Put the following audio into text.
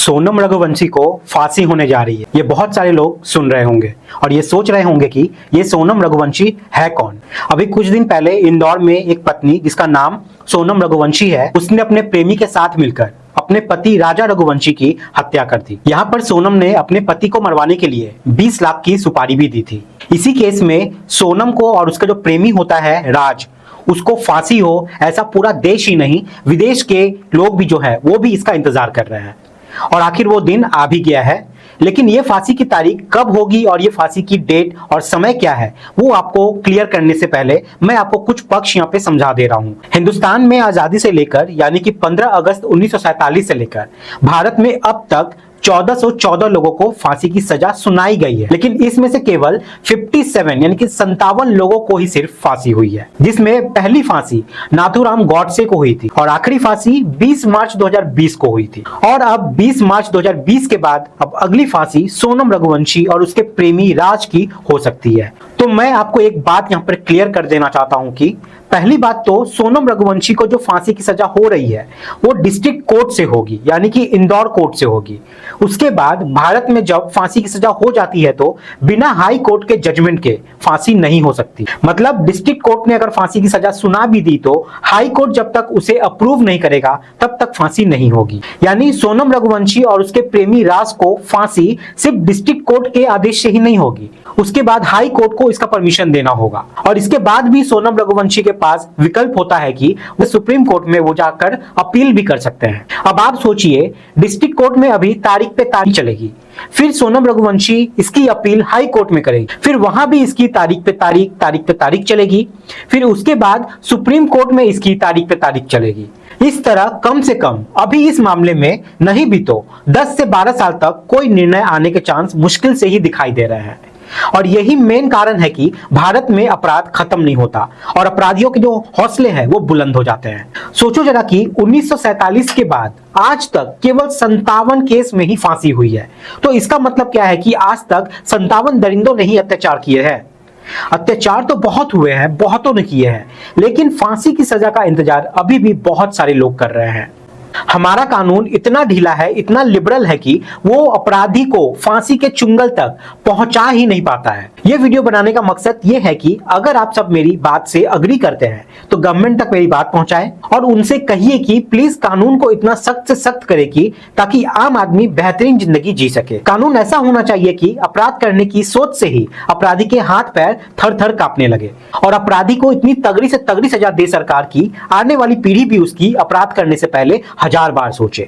सोनम रघुवंशी को फांसी होने जा रही है। ये बहुत सारे लोग सुन रहे होंगे और ये सोच रहे होंगे कि ये सोनम रघुवंशी है कौन। अभी कुछ दिन पहले इंदौर में एक पत्नी जिसका नाम सोनम रघुवंशी है, उसने अपने प्रेमी के साथ मिलकर अपने पति राजा रघुवंशी की हत्या कर दी। यहाँ पर सोनम ने अपने पति को मरवाने के लिए 20 लाख की सुपारी भी दी थी। इसी केस में सोनम को और उसका जो प्रेमी होता है राज, उसको फांसी हो, ऐसा पूरा देश ही नहीं विदेश के लोग भी जो है वो भी इसका इंतजार कर रहे हैं। और आखिर वो दिन आ भी गया है, लेकिन ये फांसी की तारीख कब होगी और ये फांसी की डेट और समय क्या है वो आपको क्लियर करने से पहले मैं आपको कुछ पक्ष यहाँ पे समझा दे रहा हूँ। हिंदुस्तान में आजादी से लेकर यानी कि 15 अगस्त 1947 से लेकर भारत में अब तक 1414 लोगों को फांसी की सजा सुनाई गई है, लेकिन इसमें से केवल 57 यानी कि 57 लोगों को ही सिर्फ फांसी हुई है, जिसमें पहली फांसी नाथूराम गॉडसे को हुई थी और आखिरी फांसी 20 मार्च 2020 को हुई थी। और अब 20 मार्च 2020 के बाद अब अगली फांसी सोनम रघुवंशी और उसके प्रेमी राज की हो सकती है। तो मैं आपको एक बात यहाँ पर क्लियर कर देना चाहता हूँ कि पहली बात तो सोनम रघुवंशी को जो फांसी की सजा हो रही है वो डिस्ट्रिक्ट कोर्ट से होगी, यानी कि इंदौर कोर्ट से होगी। उसके बाद भारत में जब फांसी की सजा हो जाती है तो बिना हाई कोर्ट के जजमेंट के फांसी नहीं हो सकती। मतलब डिस्ट्रिक्ट कोर्ट ने अगर फांसी की सजा सुना भी दी तो हाई कोर्ट जब तक उसे अप्रूव नहीं करेगा तब तक फांसी नहीं होगी। यानी सोनम रघुवंशी और उसके प्रेमी राज को फांसी सिर्फ डिस्ट्रिक्ट कोर्ट के आदेश से ही नहीं होगी, उसके बाद हाई कोर्ट को इसका परमिशन देना होगा। और इसके बाद भी सोनम रघुवंशी के पास विकल्प होता है कि वो सुप्रीम कोर्ट में वो जाकर अपील भी कर सकते हैं। अब आप सोचिए, डिस्ट्रिक्ट कोर्ट में अभी तारीख पे तारीख चलेगी, फिर सोनम रघुवंशी इसकी अपील हाई कोर्ट में करेगी, फिर वहां भी इसकी तारीख पे तारीख चलेगी, फिर उसके बाद सुप्रीम कोर्ट में इसकी तारीख पे तारीख चलेगी। इस तरह कम से कम अभी इस मामले में नहीं भी तो 10 से 12 साल तक कोई निर्णय आने के चांस मुश्किल से ही दिखाई दे रहे हैं। और यही मेन कारण है कि भारत में अपराध खत्म नहीं होता और अपराधियों के जो हौसले हैं वो बुलंद हो जाते हैं। सोचो जरा कि 1947 के बाद आज तक केवल 57 केस में ही फांसी हुई है, तो इसका मतलब क्या है कि आज तक 57 दरिंदों ने ही अत्याचार किए हैं। अत्याचार तो बहुत हुए हैं, बहुतों ने किए हैं, लेकिन फांसी की सजा का इंतजार अभी भी बहुत सारे लोग कर रहे हैं। हमारा कानून इतना ढीला है, इतना लिबरल है कि वो अपराधी को फांसी के चुंगल तक पहुंचा ही नहीं पाता है। ये वीडियो बनाने का मकसद ये है कि अगर आप सब मेरी बात से अग्री करते हैं तो गवर्नमेंट तक मेरी बात पहुंचाएं और उनसे कहिए कि प्लीज कानून को इतना सख्त से सख्त करे कि ताकि आम आदमी बेहतरीन जिंदगी जी सके। कानून ऐसा होना चाहिए कि अपराध करने की सोच से ही अपराधी के हाथ पैर थर थर कांपने लगे और अपराधी को इतनी तगड़ी से तगड़ी सजा दे सरकार की आने वाली पीढ़ी भी उसकी अपराध करने से पहले 1000 बार सोचे।